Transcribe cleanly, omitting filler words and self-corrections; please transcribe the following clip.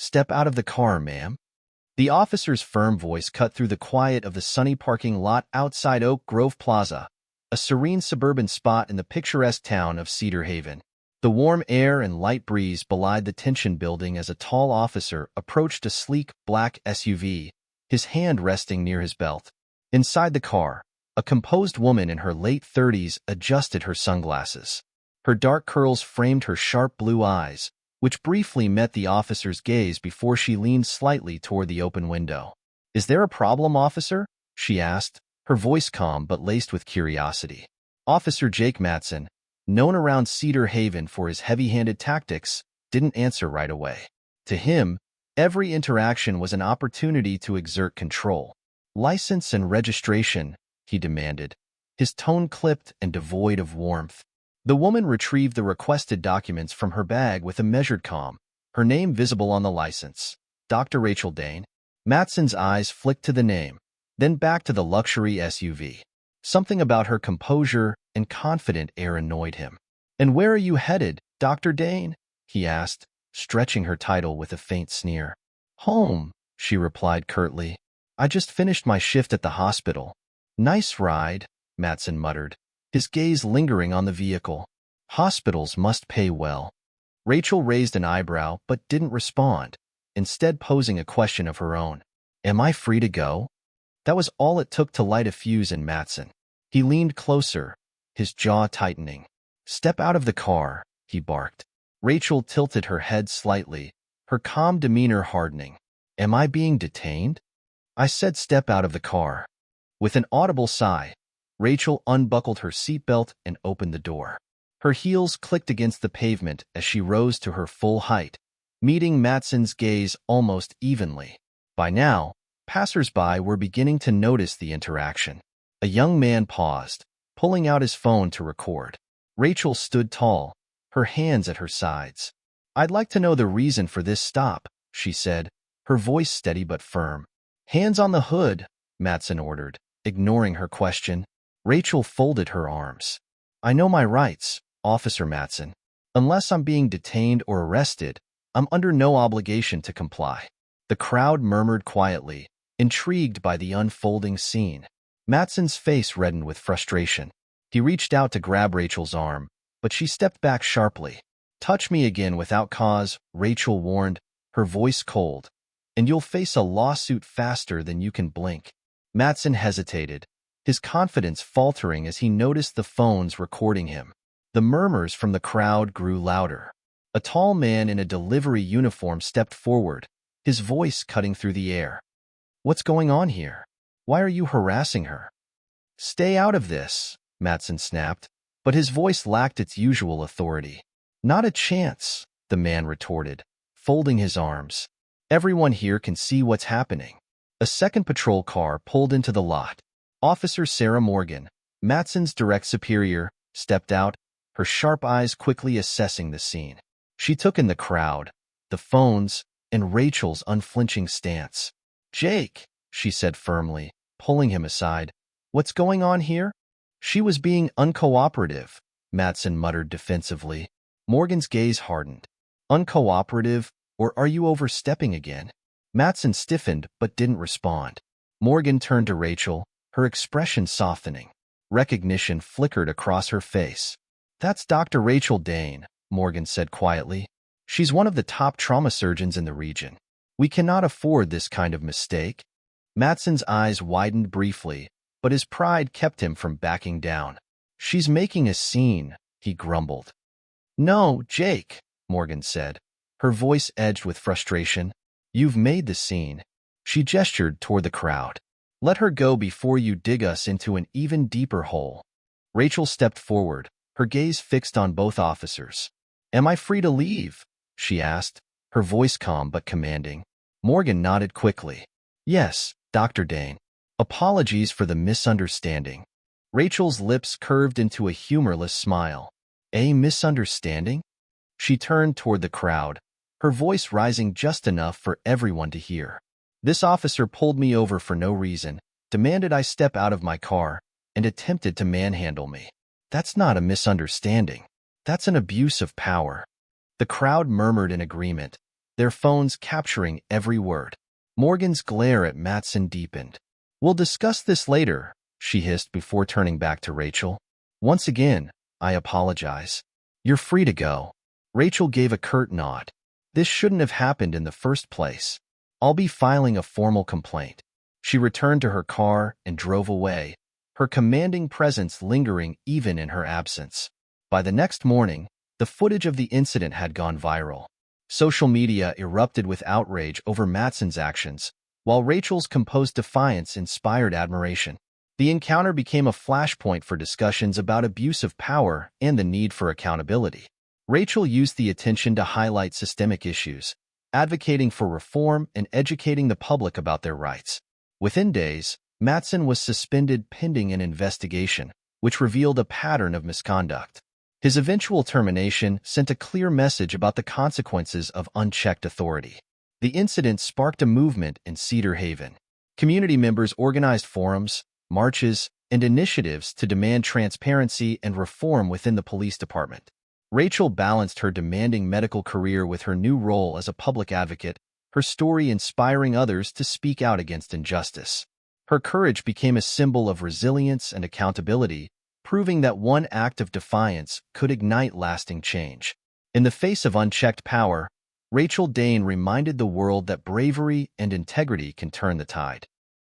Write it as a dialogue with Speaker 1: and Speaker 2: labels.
Speaker 1: Step out of the car, ma'am. The officer's firm voice cut through the quiet of the sunny parking lot outside Oak Grove Plaza, a serene suburban spot in the picturesque town of Cedar Haven. The warm air and light breeze belied the tension building as a tall officer approached a sleek, black SUV, his hand resting near his belt. Inside the car, a composed woman in her late 30s adjusted her sunglasses. Her dark curls framed her sharp blue eyes, which briefly met the officer's gaze before she leaned slightly toward the open window. "Is there a problem, officer?" she asked, her voice calm but laced with curiosity. Officer Jake Matson, known around Cedar Haven for his heavy-handed tactics, didn't answer right away. To him, every interaction was an opportunity to exert control. "License and registration," he demanded, his tone clipped and devoid of warmth. The woman retrieved the requested documents from her bag with a measured calm, her name visible on the license. Dr. Rachel Dane. Matson's eyes flicked to the name, then back to the luxury SUV. Something about her composure and confident air annoyed him. "And where are you headed, Dr. Dane?" he asked, stretching her title with a faint sneer. "Home," she replied curtly. "I just finished my shift at the hospital." "Nice ride," Matson muttered, his gaze lingering on the vehicle. "Hospitals must pay well." Rachel raised an eyebrow but didn't respond, instead posing a question of her own. "Am I free to go?" That was all it took to light a fuse in Matson. He leaned closer, his jaw tightening. "Step out of the car," he barked. Rachel tilted her head slightly, her calm demeanor hardening. "Am I being detained?" "I said step out of the car." With an audible sigh, Rachel unbuckled her seatbelt and opened the door. Her heels clicked against the pavement as she rose to her full height, meeting Matson's gaze almost evenly. By now, passers-by were beginning to notice the interaction. A young man paused, pulling out his phone to record. Rachel stood tall, her hands at her sides. "I'd like to know the reason for this stop," she said, her voice steady but firm. "Hands on the hood," Matson ordered, ignoring her question. Rachel folded her arms. "I know my rights, Officer Matson. Unless I'm being detained or arrested, I'm under no obligation to comply." The crowd murmured quietly, intrigued by the unfolding scene. Matson's face reddened with frustration. He reached out to grab Rachel's arm, but she stepped back sharply. "Touch me again without cause," Rachel warned, her voice cold, "and you'll face a lawsuit faster than you can blink." Matson hesitated, his confidence faltering as he noticed the phones recording him. The murmurs from the crowd grew louder. A tall man in a delivery uniform stepped forward, his voice cutting through the air. "What's going on here? Why are you harassing her?" "Stay out of this," Matson snapped, but his voice lacked its usual authority. "Not a chance," the man retorted, folding his arms. "Everyone here can see what's happening." A second patrol car pulled into the lot. Officer Sarah Morgan, Matson's direct superior, stepped out, her sharp eyes quickly assessing the scene. She took in the crowd, the phones, and Rachel's unflinching stance. "Jake," she said firmly, pulling him aside. "What's going on here?" "She was being uncooperative," Matson muttered defensively. Morgan's gaze hardened. "Uncooperative, or are you overstepping again?" Matson stiffened but didn't respond. Morgan turned to Rachel, her expression softening. Recognition flickered across her face. "That's Dr. Rachel Dane," Morgan said quietly. "She's one of the top trauma surgeons in the region. We cannot afford this kind of mistake." Matson's eyes widened briefly, but his pride kept him from backing down. "She's making a scene," he grumbled. "No, Jake," Morgan said, her voice edged with frustration. "You've made the scene." She gestured toward the crowd. "Let her go before you dig us into an even deeper hole." Rachel stepped forward, her gaze fixed on both officers. "Am I free to leave?" she asked, her voice calm but commanding. Morgan nodded quickly. "Yes, Dr. Dane. Apologies for the misunderstanding." Rachel's lips curved into a humorless smile. "A misunderstanding?" She turned toward the crowd, her voice rising just enough for everyone to hear. "This officer pulled me over for no reason, demanded I step out of my car, and attempted to manhandle me. That's not a misunderstanding. That's an abuse of power." The crowd murmured in agreement, their phones capturing every word. Morgan's glare at Matson deepened. "We'll discuss this later," she hissed before turning back to Rachel. "Once again, I apologize. You're free to go." Rachel gave a curt nod. "This shouldn't have happened in the first place. I'll be filing a formal complaint." She returned to her car and drove away, her commanding presence lingering even in her absence. By the next morning, the footage of the incident had gone viral. Social media erupted with outrage over Matson's actions, while Rachel's composed defiance inspired admiration. The encounter became a flashpoint for discussions about abuse of power and the need for accountability. Rachel used the attention to highlight systemic issues, advocating for reform and educating the public about their rights. Within days, Matson was suspended pending an investigation, which revealed a pattern of misconduct. His eventual termination sent a clear message about the consequences of unchecked authority. The incident sparked a movement in Cedar Haven. Community members organized forums, marches, and initiatives to demand transparency and reform within the police department. Rachel balanced her demanding medical career with her new role as a public advocate, her story inspiring others to speak out against injustice. Her courage became a symbol of resilience and accountability, proving that one act of defiance could ignite lasting change. In the face of unchecked power, Rachel Dane reminded the world that bravery and integrity can turn the tide.